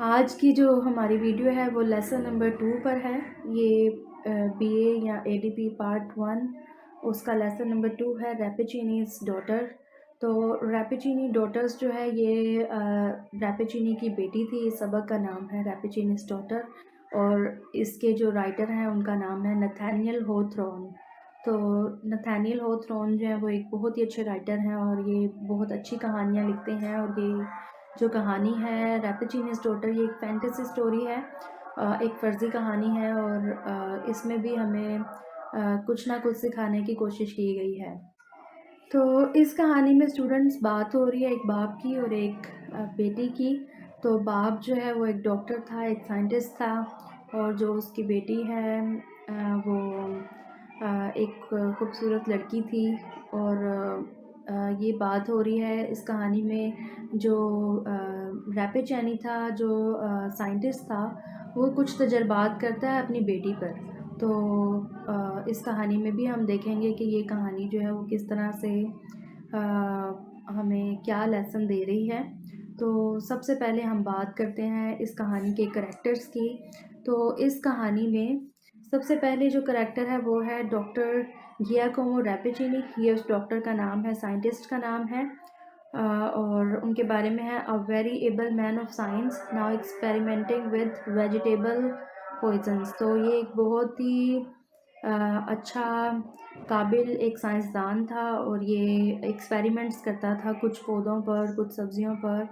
آج کی جو ہماری ویڈیو ہے وہ لیسن نمبر 2 پر ہے۔ یہ بی اے یا اے ڈی پی پارٹ 1 اس کا لیسن نمبر 2 ہے، ریپیچینیز ڈاٹر۔ تو ریپیچینی ڈاٹرز جو ہے یہ ریپیچینی کی بیٹی تھی۔ اس سبق کا نام ہے ریپیچینیز ڈاٹر، اور اس کے جو رائٹر ہیں ان کا نام ہے نتھانیل ہوتھرون۔ تو نتھانیل ہوتھرون جو ہے وہ ایک بہت ہی اچھے رائٹر ہیں، اور یہ بہت اچھی کہانیاں لکھتے ہیں۔ اور یہ جو کہانی ہے ریپیچینیز ڈاٹر، یہ ایک فینٹیسی سٹوری ہے، ایک فرضی کہانی ہے، اور اس میں بھی ہمیں کچھ نہ کچھ سکھانے کی کوشش کی گئی ہے۔ تو اس کہانی میں اسٹوڈنٹس بات ہو رہی ہے ایک باپ کی اور ایک بیٹی کی۔ تو باپ جو ہے وہ ایک ڈاکٹر تھا، ایک سائنٹسٹ تھا، اور جو اس کی بیٹی ہے وہ ایک خوبصورت لڑکی تھی۔ اور یہ بات ہو رہی ہے اس کہانی میں، جو ریپیچینی تھا، جو سائنٹسٹ تھا، وہ کچھ تجربات کرتا ہے اپنی بیٹی پر۔ تو اس کہانی میں بھی ہم دیکھیں گے کہ یہ کہانی جو ہے وہ کس طرح سے ہمیں کیا لیسن دے رہی ہے۔ تو سب سے پہلے ہم بات کرتے ہیں اس کہانی کے کریکٹرز کی۔ تو اس کہانی میں سب سے پہلے جو کریکٹر ہے وہ ہے ڈاکٹر گیاکومو ریپیچینی۔ یہ اس ڈاکٹر کا نام ہے، سائنٹسٹ کا نام ہے، اور ان کے بارے میں ہے a very able man of science now experimenting with vegetable poisons. تو یہ ایک بہت ہی اچھا قابل ایک سائنسدان تھا، اور یہ ایکسپیریمنٹس کرتا تھا کچھ پودوں پر، کچھ سبزیوں پر،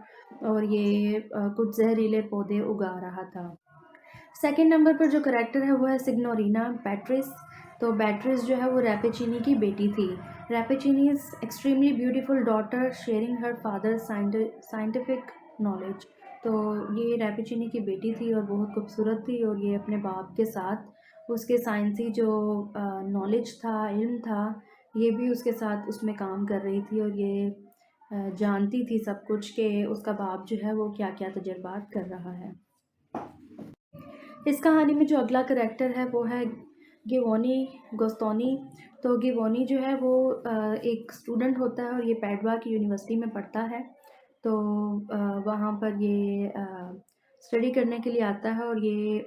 اور یہ کچھ زہریلے پودے اگا رہا تھا۔ سیکنڈ نمبر پر جو کریکٹر ہے وہ ہے سگنورینا بیٹرس۔ تو بیٹرس جو ہے وہ ریپیچینی کی بیٹی تھی۔ Rappaccini is extremely beautiful daughter sharing her father scientific knowledge. تو یہ ریپیچینی کی بیٹی تھی اور بہت خوبصورت تھی، اور یہ اپنے باپ کے ساتھ اس کے سائنسی جو نالج تھا، علم تھا، یہ بھی اس کے ساتھ اس میں کام کر رہی تھی، اور یہ جانتی تھی سب کچھ کہ اس کا باپ جو ہے وہ کیا کیا تجربات کر رہا ہے۔ اس کہانی میں جو اگلا کریکٹر ہے وہ ہے گیوونی گوستونی۔ تو گیوونی جو ہے وہ ایک اسٹوڈنٹ ہوتا ہے، اور یہ پیڈوا کی یونیورسٹی میں پڑھتا ہے۔ تو وہاں پر یہ اسٹڈی کرنے کے لیے آتا ہے، اور یہ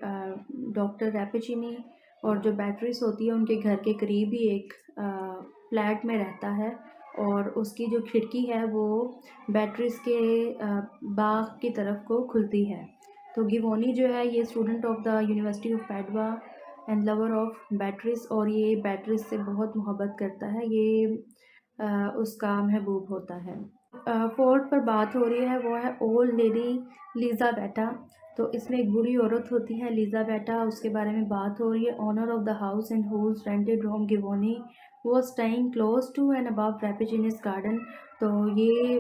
ڈاکٹر ریپیچینی اور جو بیٹرس ہوتی ہے ان کے گھر کے قریب ہی ایک فلیٹ میں رہتا ہے، اور اس کی جو کھڑکی ہے وہ بیٹرس کے باغ کی طرف کو کھلتی ہے۔ تو گیوونی جو ہے یہ student of the university of Padua and lover of Beatrice, اور یہ بیٹرس سے بہت محبت کرتا ہے، یہ اس کا محبوب ہوتا ہے۔ فورتھ پر بات ہو رہی ہے وہ ہے اولڈ لیڈی لیزابیٹا۔ تو اس میں ایک بوڑھی عورت ہوتی ہے لیزابیٹا، اس کے بارے میں بات ہو رہی ہے۔ Owner of the house in whose rented room Giovanni was staying close to and above Rappaccini's garden. تو یہ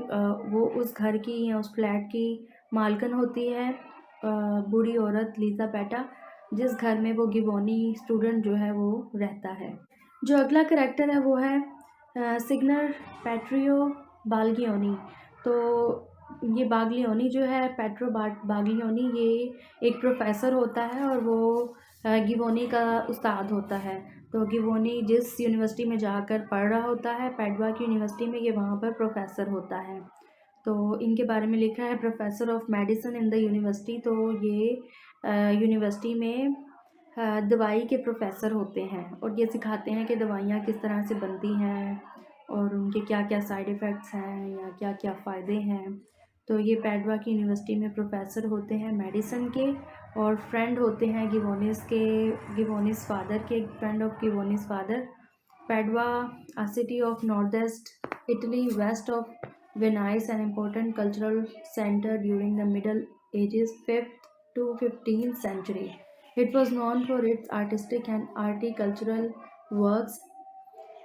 وہ اس گھر کی یا اس فلیٹ کی مالکن ہوتی ہے، بوڑھی عورت لیزابیٹا، جس گھر میں وہ گیوونی اسٹوڈنٹ جو ہے وہ رہتا ہے۔ جو اگلا کریکٹر ہے وہ ہے سگنر پیٹریو بالگیونی۔ تو یہ باگلیونی جو ہے، پیٹرو باگلیونی، یہ ایک پروفیسر ہوتا ہے، اور وہ گیوونی کا استاد ہوتا ہے۔ تو گیوونی جس یونیورسٹی میں جا کر پڑھ رہا ہوتا ہے، پیڈوا کی یونیورسٹی میں، یہ وہاں پر پروفیسر ہوتا ہے۔ تو ان کے بارے میں لکھا ہے professor of medicine in the university. تو یہ یونیورسٹی میں دوائی کے پروفیسر ہوتے ہیں، اور یہ سکھاتے ہیں کہ دوائیاں کس طرح سے بنتی ہیں، اور ان کے کیا کیا سائیڈ ایفیکٹس ہیں یا کیا کیا فائدے ہیں۔ تو یہ پیڈوا کی یونیورسٹی میں پروفیسر ہوتے ہیں میڈیسن کے، اور فرینڈ ہوتے ہیں گیوونیز کے، گیوونیز فادر کے، friend of Giovanni's father. Padua a city of northeast Italy west of Venice, an important cultural center during the Middle Ages, 5th to 15th century. It was known for its artistic and horticultural works.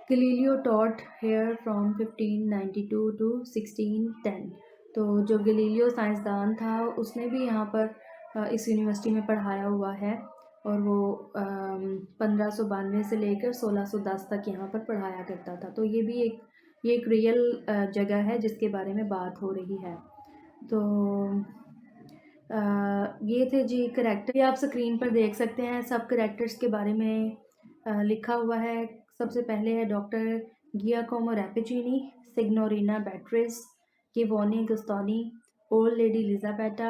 Galileo taught here from 1592 to 1610. تو جو Galileo سائنسدان تھا اس نے بھی یہاں پر اس university میں پڑھایا ہوا ہے، اور وہ 1592 سے لے کر 1610 تک یہاں پر پڑھایا کرتا تھا۔ تو یہ ایک ریئل جگہ ہے جس کے بارے میں بات ہو رہی ہے۔ تو یہ تھے جی کریکٹر، یہ آپ اسکرین پر دیکھ سکتے ہیں، سب کریکٹرز کے بارے میں لکھا ہوا ہے۔ سب سے پہلے ہے ڈاکٹر گیاکومو ریپیچینی، سگنورینا بیٹرس، گیوونی گوستونی، اولڈ لیڈی لیزابیٹا،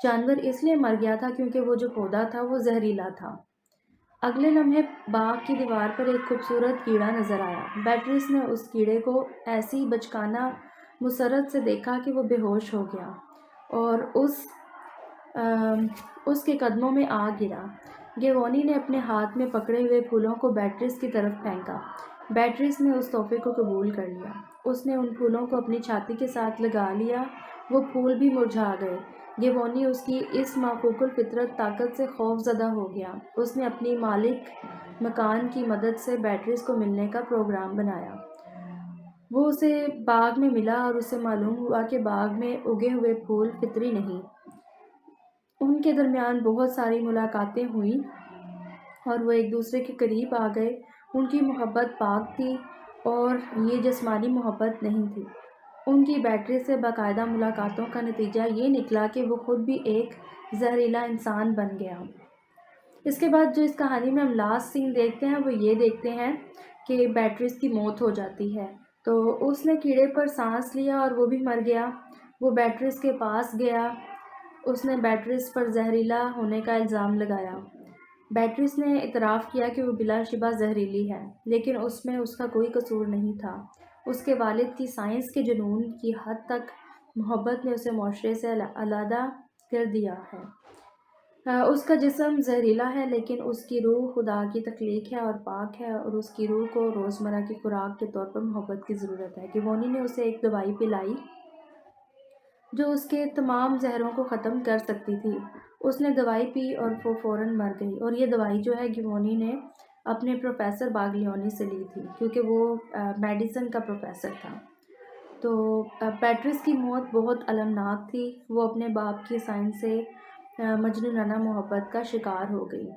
جانور اس لیے مر گیا تھا کیونکہ وہ جو پودا تھا وہ زہریلا تھا۔ اگلے لمحے باغ کی دیوار پر ایک خوبصورت کیڑا نظر آیا۔ بیٹریس نے اس کیڑے کو ایسی بچکانہ مسرت سے دیکھا کہ وہ بے ہوش ہو گیا اور اس کے قدموں میں آ گرا۔ گیوانی نے اپنے ہاتھ میں پکڑے ہوئے پھولوں کو بیٹریس کی طرف پھینکا۔ بیٹریس نے اس تحفے کو قبول کر لیا۔ اس نے ان پھولوں کو اپنی چھاتی کے ساتھ لگا لیا۔ وہ پھول بھی مرجھا گئے۔ گیوانی اس کی اس مافوق الفطرت طاقت سے خوف زدہ ہو گیا۔ اس نے اپنی مالک مکان کی مدد سے بیٹریس کو ملنے کا پروگرام بنایا۔ وہ اسے باغ میں ملا اور اسے معلوم ہوا کہ باغ میں اگے ہوئے پھول فطری نہیں۔ ان کے درمیان بہت ساری ملاقاتیں ہوئیں اور وہ ایک دوسرے کے قریب آ گئے۔ ان کی محبت پاک تھی اور یہ جسمانی محبت نہیں تھی۔ ان کی بیٹری سے باقاعدہ ملاقاتوں کا نتیجہ یہ نکلا کہ وہ خود بھی ایک زہریلا انسان بن گیا۔ اس کے بعد جو اس کہانی میں ہم لاسٹ سین دیکھتے ہیں وہ یہ دیکھتے ہیں کہ بیٹریس کی موت ہو جاتی ہے۔ تو اس نے کیڑے پر سانس لیا اور وہ بھی مر گیا۔ وہ بیٹریس کے پاس گیا۔ اس نے بیٹریس پر زہریلا ہونے کا الزام لگایا۔ بیٹریس نے اعتراف کیا کہ وہ بلا شبہ زہریلی ہے، لیکن اس میں اس کا کوئی قصور نہیں تھا۔ اس کے والد کی سائنس کے جنون کی حد تک محبت نے اسے معاشرے سے علیحدہ کر دیا ہے۔ اس کا جسم زہریلا ہے لیکن اس کی روح خدا کی تخلیق ہے اور پاک ہے، اور اس کی روح کو روزمرہ کی خوراک کے طور پر محبت کی ضرورت ہے۔ گیوانی نے اسے ایک دوائی پلائی جو اس کے تمام زہروں کو ختم کر سکتی تھی۔ اس نے دوائی پی اور وہ فوراً مر گئی، اور یہ دوائی جو ہے گیوانی نے اپنے پروفیسر باگلیانی سے لی تھی کیونکہ وہ میڈیسن کا پروفیسر تھا۔ تو بیٹریس کی موت بہت المناک تھی۔ وہ اپنے باپ کی سائنس سے مجنونانہ محبت کا شکار ہو گئی۔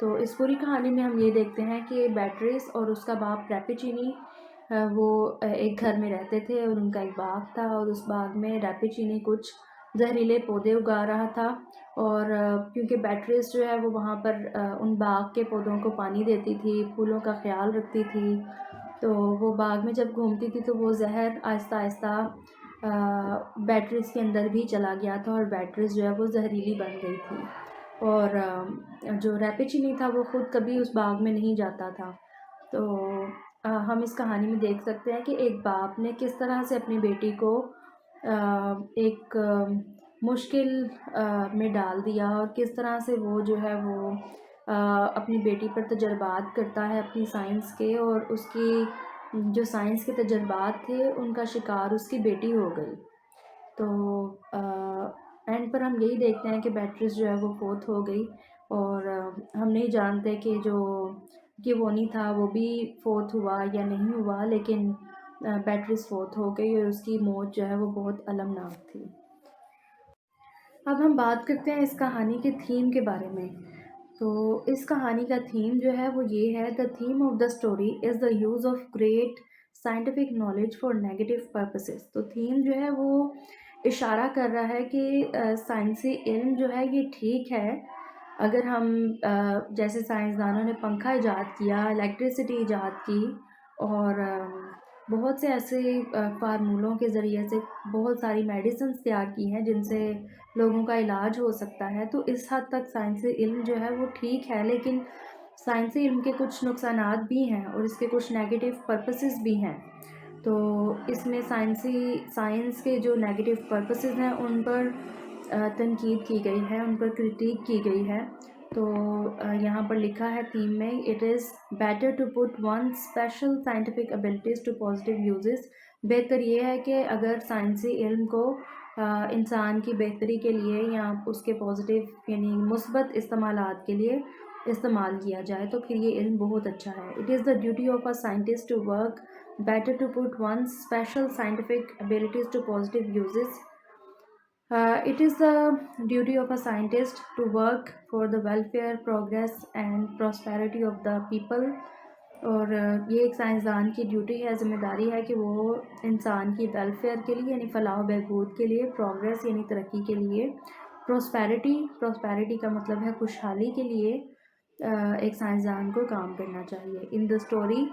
تو اس پوری کہانی میں ہم یہ دیکھتے ہیں کہ بیٹریس اور اس کا باپ ریپیچینی وہ ایک گھر میں رہتے تھے اور ان کا ایک باغ تھا، اور اس باغ میں ریپیچینی کچھ زہریلے پودے اگا رہا تھا، اور کیونکہ بیٹریس جو ہے وہ وہاں پر ان باغ کے پودوں کو پانی دیتی تھی، پھولوں کا خیال رکھتی تھی، تو وہ باغ میں جب گھومتی تھی تو وہ زہر آہستہ آہستہ بیٹریس کے اندر بھی چلا گیا تھا، اور بیٹریس جو ہے وہ زہریلی بن گئی تھی۔ اور جو ریپیچینی تھا وہ خود کبھی اس باغ میں نہیں جاتا تھا۔ تو ہم اس کہانی میں دیکھ سکتے ہیں کہ ایک باپ نے کس طرح سے اپنی بیٹی کو ایک مشکل میں ڈال دیا، اور کس طرح سے وہ جو ہے وہ اپنی بیٹی پر تجربات کرتا ہے اپنی سائنس کے، اور اس کی جو سائنس کے تجربات تھے ان کا شکار اس کی بیٹی ہو گئی۔ تو اینڈ پر ہم یہی دیکھتے ہیں کہ بیٹریس جو ہے وہ فوت ہو گئی، اور ہم نہیں جانتے کہ جو گیوانی تھا وہ بھی فوت ہوا یا نہیں ہوا، لیکن بیٹریس فوت ہو گئی اور اس کی موت جو ہے وہ بہت المناک تھی۔ اب ہم بات کرتے ہیں اس کہانی کے تھیم کے بارے میں۔ تو اس کہانی کا تھیم جو ہے وہ یہ ہے: the theme of the story is the use of great scientific knowledge for negative purposes. تو تھیم جو ہے وہ اشارہ کر رہا ہے کہ سائنسی علم جو ہے یہ ٹھیک ہے، اگر ہم جیسے سائنسدانوں نے پنکھا ایجاد کیا، الیکٹریسٹی ایجاد کی، اور بہت سے ایسے فارمولوں کے ذریعے سے بہت ساری میڈیسنز تیار کی ہیں جن سے لوگوں کا علاج ہو سکتا ہے، تو اس حد تک سائنسی علم جو ہے وہ ٹھیک ہے، لیکن سائنسی علم کے کچھ نقصانات بھی ہیں اور اس کے کچھ نیگیٹو پرپسز بھی ہیں۔ تو اس میں سائنس کے جو نیگیٹو پرپسز ہیں ان پر تنقید کی گئی ہے، ان پر کرٹیک کی گئی ہے۔ تو یہاں پر لکھا ہے تھیم میں: it is better to put one special scientific abilities to positive uses. بہتر یہ ہے کہ اگر سائنسی علم کو انسان کی بہتری کے لیے یا اس کے پازیٹیو یعنی مثبت استعمالات کے لیے استعمال کیا جائے تو پھر یہ علم بہت اچھا ہے۔ It is the duty of a scientist to work better to put one special scientific abilities to positive uses. It is the duty of a scientist to work for the welfare, progress and prosperity of the people۔ اور یہ ایک سائنسدان کی duty ہے، ذمہ داری ہے کہ وہ انسان کی ویلفیئر کے لیے یعنی فلاح و بہبود کے لیے، پروگریس یعنی ترقی کے لیے، پراسپیرٹی کا مطلب ہے خوشحالی کے لیے، ایک سائنسدان کو کام کرنا چاہیے. In the story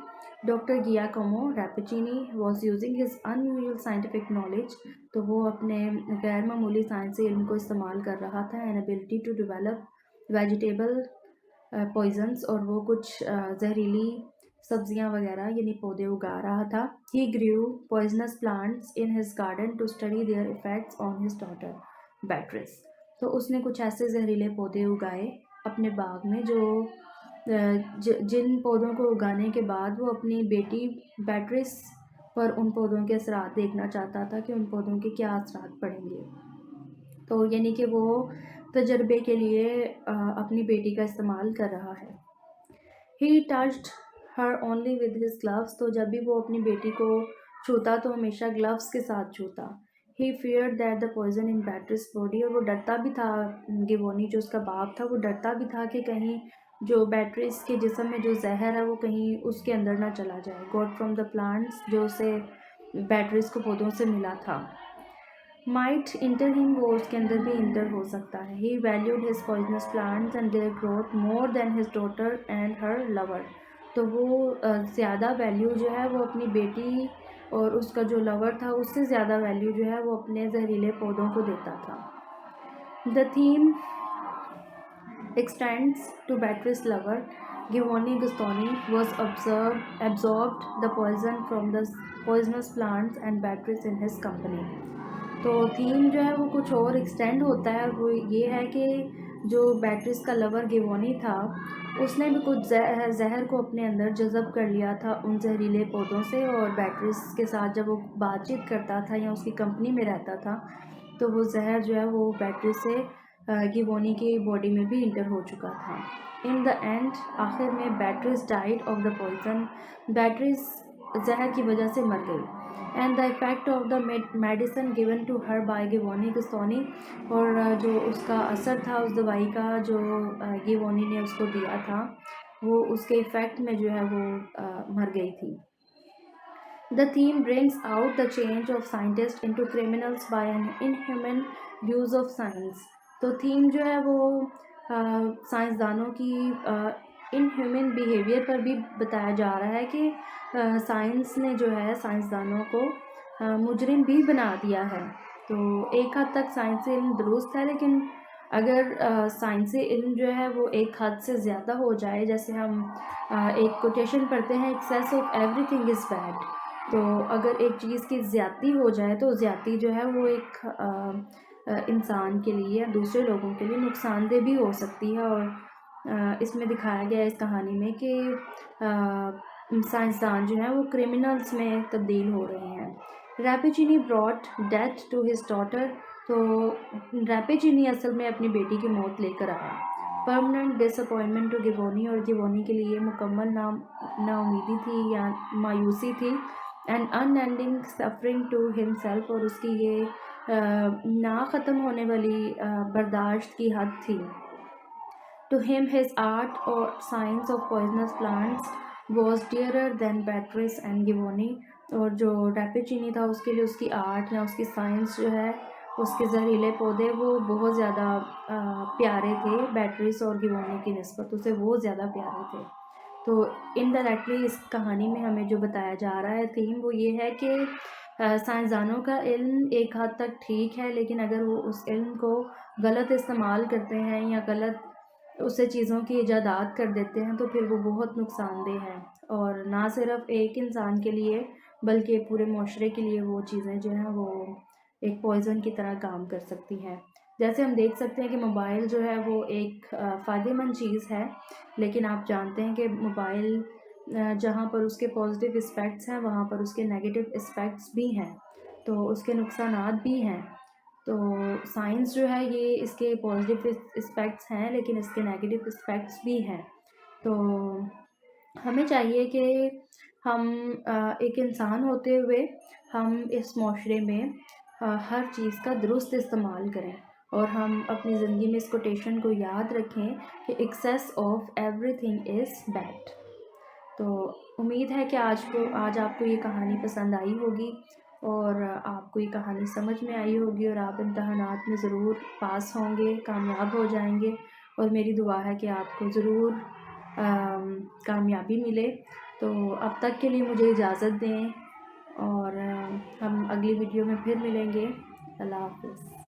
doctor Giacomo Rappaccini was using his unusual scientific knowledge. تو وہ اپنے غیر معمولی سائنسی علم کو استعمال کر رہا تھا. An ability to develop vegetable poisons. اور وہ کچھ زہریلی سبزیاں وغیرہ یعنی پودے اگا رہا تھا. He grew poisonous plants in his garden to study their effects on his daughter Beatrice. تو اس نے کچھ ایسے زہریلے پودے اگائے اپنے باغ میں جن پودوں کو اگانے کے بعد وہ اپنی بیٹی بیٹریس پر ان پودوں کے اثرات دیکھنا چاہتا تھا کہ ان پودوں کے کیا اثرات پڑیں گے. تو یعنی کہ وہ تجربے کے لیے اپنی بیٹی کا استعمال کر رہا ہے. He touched her only with his gloves. تو جب بھی وہ اپنی بیٹی کو چھوتا تو ہمیشہ گلوز کے ساتھ چھوتا. He feared that the poison in Beatrice body. اور وہ ڈرتا بھی تھا، گیوونی جو اس کا باپ تھا وہ ڈرتا بھی تھا کہ کہیں جو بیٹریس کے جسم میں جو زہر ہے وہ کہیں اس کے اندر نہ چلا جائے. گاٹ فرام دا پلانٹس جو اسے بیٹریس کو پودوں سے ملا تھا. مائٹ انٹر ہم. وہ اس کے اندر بھی انٹر ہو سکتا ہے. He valued his poisonous plants and their growth more than his daughter and her love. تو وہ زیادہ ویلیو جو ہے وہ اپنی بیٹی اور اس کا جو لور تھا اس سے زیادہ ویلیو جو ہے وہ اپنے زہریلے پودوں کو دیتا تھا. The theme extends to Beatrice's lover, Giovanni Gastoni, was absorbed the poison from the poisonous plants and Beatrice in his company. تو تھیم جو ہے وہ کچھ اور ایکسٹینڈ ہوتا ہے. وہ یہ ہے کہ جو بیٹریس کا لور گیوونی تھا اس نے بھی کچھ زہر کو اپنے اندر جذب کر لیا تھا ان زہریلے پودوں سے. اور بیٹریس کے ساتھ جب وہ بات چیت کرتا تھا یا اس کی کمپنی میں رہتا تھا تو وہ زہر جو ہے وہ بیٹریس سے گیوونی کی باڈی میں بھی انٹر ہو چکا تھا. ان دا اینڈ آخر میں Beatrice died of the poison. Beatrice زہر کی وجہ سے مر گئی. And the effect of the medicine given to her by Giovanni Guasconti. اور جو اس کا اثر تھا اس دوائی کا جو گیوونی نے اس کو دیا تھا وہ اس کے افیکٹ میں جو ہے وہ مر گئی تھی. The theme brings out the change of scientists into criminals by an inhuman use of science. تو تھیم جو ہے وہ سائنسدانوں کی انہیومن بیہیویئر پر بھی بتایا جا رہا ہے کہ سائنس نے جو ہے سائنسدانوں کو مجرم بھی بنا دیا ہے. تو ایک حد تک سائنسی علم درست ہے لیکن اگر سائنسی علم جو ہے وہ ایک حد سے زیادہ ہو جائے، جیسے ہم ایک کوٹیشن پڑھتے ہیں access of every thing is bad. تو اگر ایک چیز کی زیادتی ہو جائے تو زیادتی جو ہے وہ ایک انسان کے لیے یا دوسرے لوگوں کے لیے نقصان دہ بھی ہو سکتی ہے. اور اس میں دکھایا گیا اس کہانی میں کہ سائنسدان جو ہیں وہ کرمنلز میں تبدیل ہو رہے ہیں. Rappaccini brought death to his daughter. تو ریپیچینی اصل میں اپنی بیٹی کی موت لے کر آیا. Permanent disappointment to Giovanni. اور گیوونی کے لیے مکمل نا امیدی تھی یا مایوسی تھی. And unending suffering to himself. اور اس کی یہ نا ختم ہونے والی برداشت کی حد تھی. ٹو ہم ہز آرٹ اور science of poisonous plants was dearer than Beatrice and Giovanni. اور جو ریپیچینی تھا اس کے لیے اس کی آرٹ یا اس کی سائنس جو ہے اس کے زہریلے پودے وہ بہت زیادہ پیارے تھے بیٹریس اور گیوونی کی نسبت. اسے وہ زیادہ پیارے تھے. تو انڈائریکٹلی اس کہانی میں ہمیں جو بتایا جا رہا ہے تھیم وہ یہ ہے کہ سائنسدانوں کا علم ایک حد تک ٹھیک ہے لیکن اگر وہ اس علم کو غلط استعمال کرتے ہیں یا غلط اس سے چیزوں کی ایجادات کر دیتے ہیں تو پھر وہ بہت نقصان دہ ہے. اور نہ صرف ایک انسان کے لیے بلکہ پورے معاشرے کے لیے وہ چیزیں جو ہیں وہ ایک پوائزن کی طرح کام کر سکتی ہیں. جیسے ہم دیکھ سکتے ہیں کہ موبائل جو ہے وہ ایک فائدہ مند چیز ہے لیکن آپ جانتے ہیں کہ موبائل جہاں پر اس کے پازیٹیو اسپیکٹس ہیں وہاں پر اس کے نیگیٹو اسپیکٹس بھی ہیں. تو اس کے نقصانات بھی ہیں. تو سائنس جو ہے یہ اس کے پازیٹیو اسپیکٹس ہیں لیکن اس کے نیگیٹو اسپیکٹس بھی ہیں. تو ہمیں چاہیے کہ ہم ایک انسان ہوتے ہوئے ہم اس معاشرے میں ہر چیز کا درست استعمال کریں اور ہم اپنی زندگی میں اس کوٹیشن کو یاد رکھیں کہ access of every thing is bad. تو امید ہے کہ آج آپ کو یہ کہانی پسند آئی ہوگی اور آپ کو یہ کہانی سمجھ میں آئی ہوگی اور آپ امتحانات میں ضرور پاس ہوں گے، کامیاب ہو جائیں گے. اور میری دعا ہے کہ آپ کو ضرور کامیابی ملے۔ تو اب تک کے لیے مجھے اجازت دیں، اور ہم اگلی ویڈیو میں پھر ملیں گے۔ اللہ حافظ۔